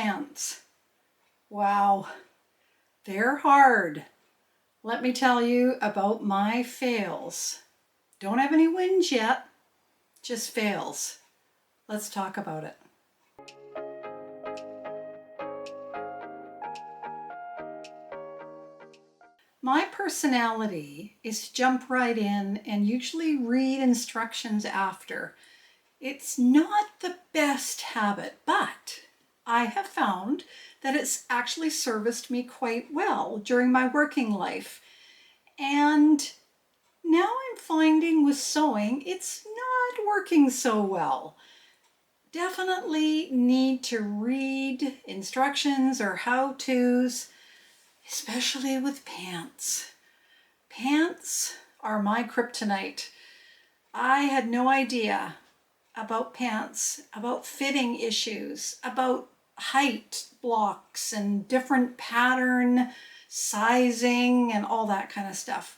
pants. Wow, they're hard. Let me tell you about my fails. Don't have any wins yet, just fails. Let's talk about it. My personality is to jump right in and usually read instructions after. It's not the best habit, but I have found that it's actually serviced me quite well during my working life. And now I'm finding with sewing, it's not working so well. Definitely need to read instructions or how-tos, especially with pants. Pants are my kryptonite. I had no idea about pants, about fitting issues, about height blocks and different pattern sizing and all that kind of stuff.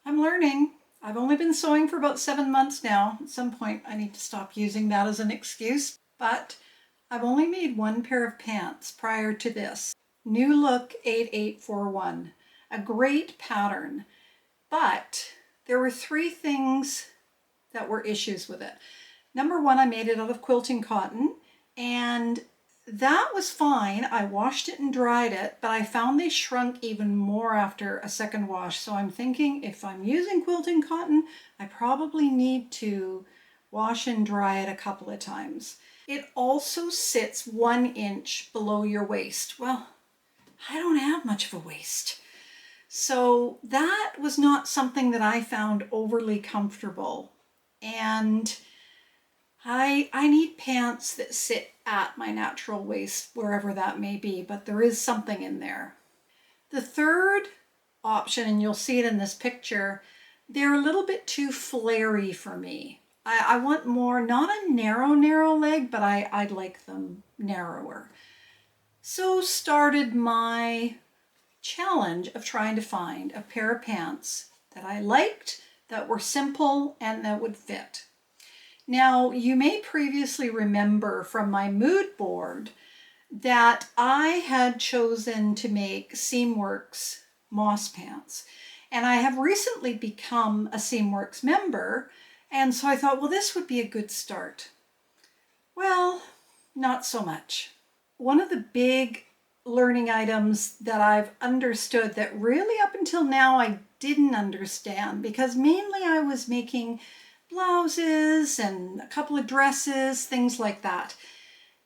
I'm learning. I've only been sewing for about 7 months now. At some point I need to stop using that as an excuse, but I've only made one pair of pants prior to this. New Look 8841, a great pattern, but there were 3 things that were issues with it. Number one, I made it out of quilting cotton, and that was fine. I washed it and dried it, but I found they shrunk even more after a second wash. So I'm thinking if I'm using quilting cotton, I probably need to wash and dry it a couple of times. It also sits 1 inch below your waist. Well, I don't have much of a waist. So that was not something that I found overly comfortable. And I need pants that sit at my natural waist, wherever that may be, but there is something in there. The third option, and you'll see it in this picture, they're a little bit too flary for me. I want more, not a narrow leg, but I'd like them narrower. So started my challenge of trying to find a pair of pants that I liked, that were simple, and that would fit. Now, you may previously remember from my mood board that I had chosen to make Seamworks moss pants. And I have recently become a Seamworks member, and so I thought, well, this would be a good start. Well, not so much. One of the big learning items that I've understood that really up until now I didn't understand, because mainly I was making blouses and a couple of dresses, things like that,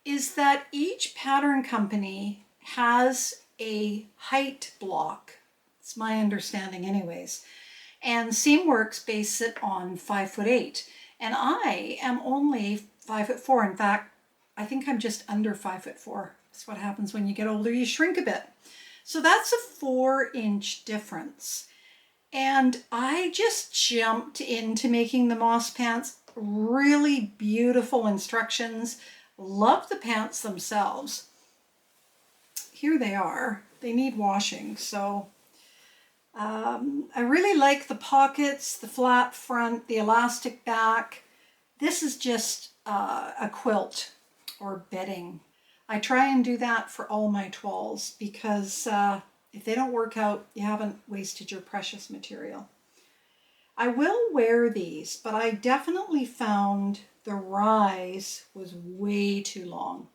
is that each pattern company has a height block. It's my understanding anyways. And Seamworks base it on 5'8". And I am only 5'4". In fact, I think I'm just under 5'4". That's what happens when you get older, you shrink a bit. So that's a 4-inch difference. And I just jumped into making the moss pants. Really beautiful instructions. Love the pants themselves. Here they are. They need washing, so I really like the pockets, the flat front, the elastic back. This is just a quilt or bedding. I try and do that for all my toiles because if they don't work out, you haven't wasted your precious material. I will wear these, but I definitely found the rise was way too long.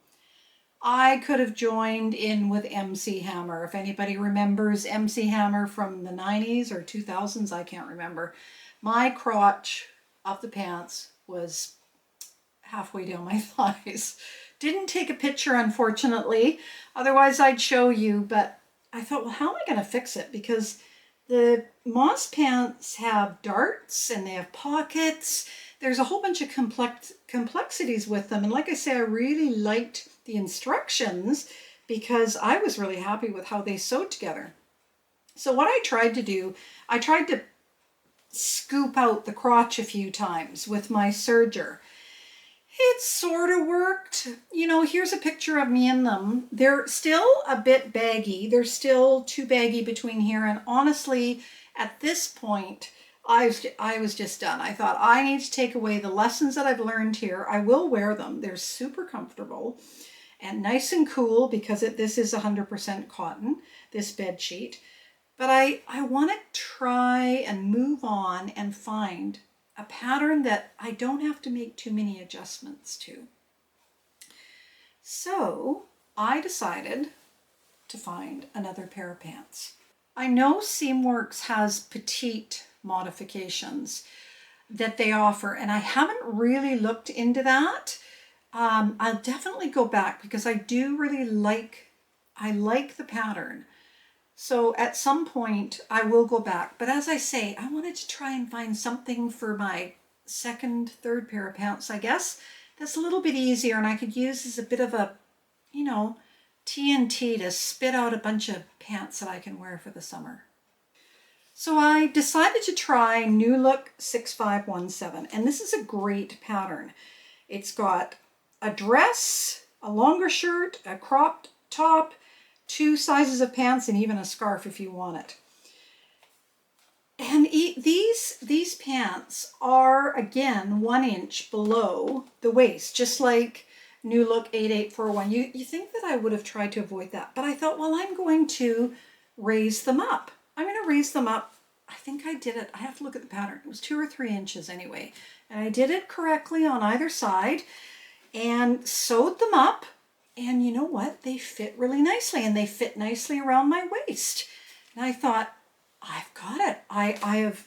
I could have joined in with MC Hammer. If anybody remembers MC Hammer from the 90s or 2000s, I can't remember. My crotch of the pants was halfway down my thighs. Didn't take a picture, unfortunately. Otherwise, I'd show you, but I thought, well, how am I going to fix it? Because the moss pants have darts and they have pockets. There's a whole bunch of complexities with them. And like I say, I really liked the instructions because I was really happy with how they sewed together. So what I tried to do, I tried to scoop out the crotch a few times with my serger. It sort of worked. You know, here's a picture of me in them. They're still a bit baggy. They're still too baggy between here. And honestly, at this point, I was just done. I thought I need to take away the lessons that I've learned here. I will wear them. They're super comfortable. and nice and cool because this is 100% cotton, this bed sheet. But I want to try and move on and find a pattern that I don't have to make too many adjustments to. So I decided to find another pair of pants. I know Seamworks has petite modifications that they offer, and I haven't really looked into that. I'll definitely go back because I do really like the pattern. So at some point I will go back. But as I say, I wanted to try and find something for my second, third pair of pants, I guess. That's a little bit easier and I could use as a bit of a, you know, TNT to spit out a bunch of pants that I can wear for the summer. So I decided to try New Look 6517, and this is a great pattern. It's got a dress, a longer shirt, a cropped top, 2 sizes of pants, and even a scarf if you want it. And these pants are, again, 1 inch below the waist, just like New Look 8841. You think that I would have tried to avoid that, but I thought, well, I'm going to raise them up. I'm going to raise them up. I think I did it. I have to look at the pattern. It was 2 or 3 inches anyway. And I did it correctly on either side and sewed them up. And you know what? They fit really nicely, and they fit nicely around my waist. And I thought, I've got it. I have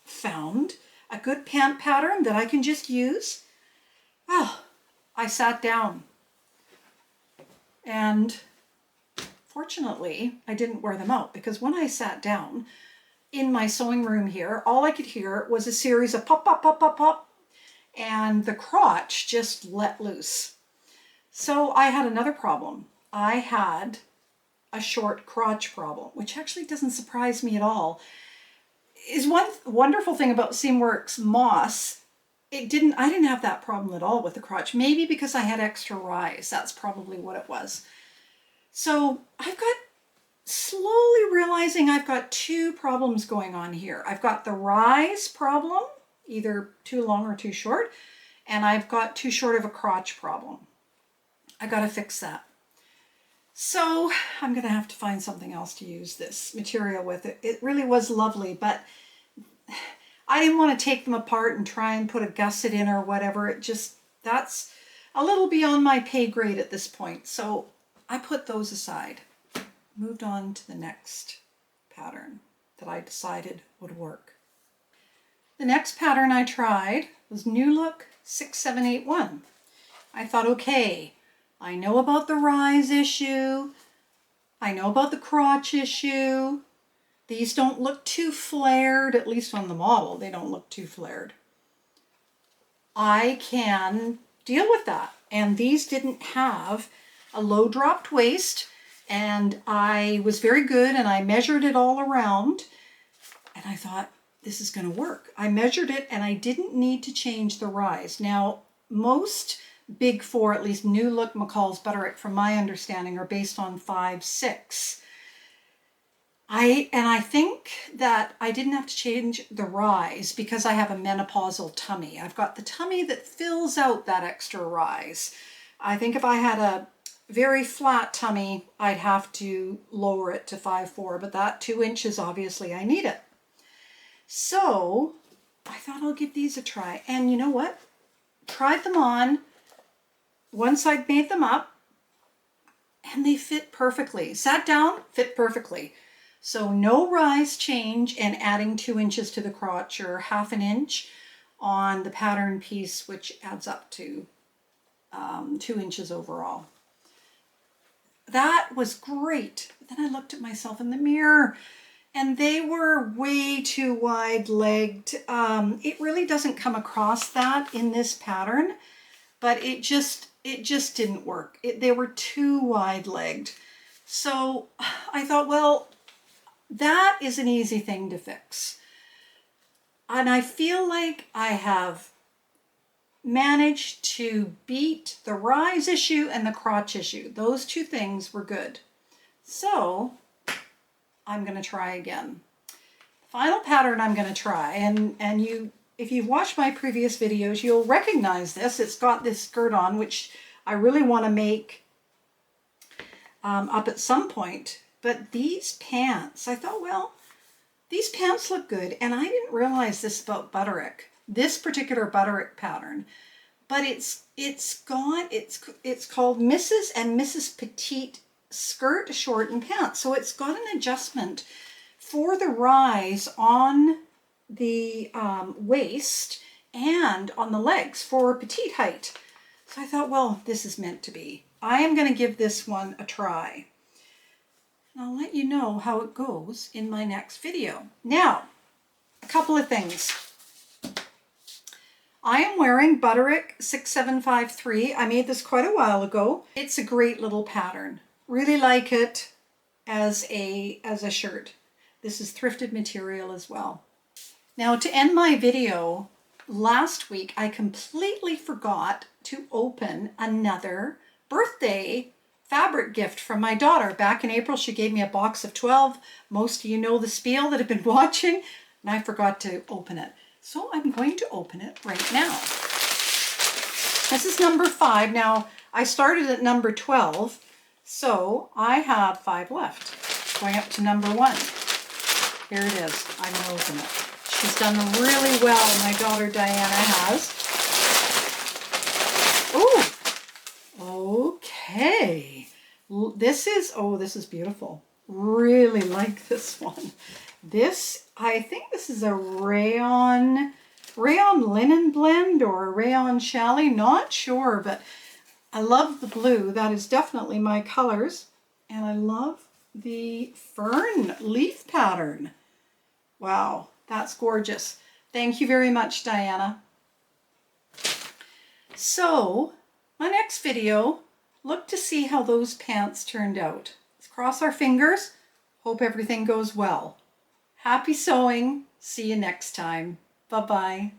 found a good pant pattern that I can just use. Well, I sat down, and fortunately, I didn't wear them out, because when I sat down in my sewing room here, all I could hear was a series of pop, pop, pop, pop, pop, and the crotch just let loose. So I had another problem. I had a short crotch problem, which actually doesn't surprise me at all. Is one wonderful thing about Seamworks Moss. I didn't have that problem at all with the crotch. Maybe because I had extra rise. That's probably what it was. So I've got slowly realizing I've got 2 problems going on here. I've got the rise problem, either too long or too short, and I've got too short of a crotch problem. I got to fix that. So I'm going to have to find something else to use this material with. It really was lovely, but I didn't want to take them apart and try and put a gusset in or whatever. That's a little beyond my pay grade at this point. So I put those aside, moved on to the next pattern that I decided would work. The next pattern I tried was New Look 6781. I thought, okay, I know about the rise issue. I know about the crotch issue. These don't look too flared, at least on the model. They don't look too flared. I can deal with that. And these didn't have a low dropped waist. And I was very good, and I measured it all around. And I thought, this is going to work. I measured it, and I didn't need to change the rise. Now, most Big Four, at least New Look, McCall's, Butterick, from my understanding, are based on 5'6". I think that I didn't have to change the rise because I have a menopausal tummy. I've got the tummy that fills out that extra rise. I think if I had a very flat tummy, I'd have to lower it to 5'4", but that 2 inches, obviously, I need it. So I thought I'll give these a try. And you know what? Tried them on. Once I'd made them up, and they fit perfectly. Sat down, fit perfectly. So no rise change, and adding 2 inches to the crotch, or half an inch on the pattern piece, which adds up to 2 inches overall. That was great. But then I looked at myself in the mirror, and they were way too wide-legged. It really doesn't come across that in this pattern, but it just didn't work. They were too wide-legged. So I thought, well, that is an easy thing to fix. And I feel like I have managed to beat the rise issue and the crotch issue. Those 2 things were good. So I'm going to try again. Final pattern I'm going to try, and if you've watched my previous videos, you'll recognize this. It's got this skirt on, which I really want to make up at some point. But these pants, I thought, well, these pants look good. And I didn't realize this about Butterick, this particular Butterick pattern. But it's called Mrs. and Mrs. Petite skirt, short, and pants. So it's got an adjustment for the rise on the waist and on the legs for petite height. So I thought, well, this is meant to be. I am going to give this one a try. And I'll let you know how it goes in my next video. Now, a couple of things. I am wearing Butterick 6753. I made this quite a while ago. It's a great little pattern. Really like it as a shirt. This is thrifted material as well. Now, to end my video, last week I completely forgot to open another birthday fabric gift from my daughter. Back in April, she gave me a box of 12. Most of you know the spiel that have been watching, and I forgot to open it. So I'm going to open it right now. This is number 5. Now, I started at number 12, so I have 5 left. Going up to number 1. Here it is. I'm going to open it. She's done really well, my daughter Diana has. Ooh, okay. This is beautiful. Really like this one. I think this is a rayon linen blend or a rayon challis, not sure, but I love the blue. That is definitely my colors. And I love the fern leaf pattern. Wow, that's gorgeous. Thank you very much, Diana. So, my next video, look to see how those pants turned out. Let's cross our fingers. Hope everything goes well. Happy sewing. See you next time. Bye-bye.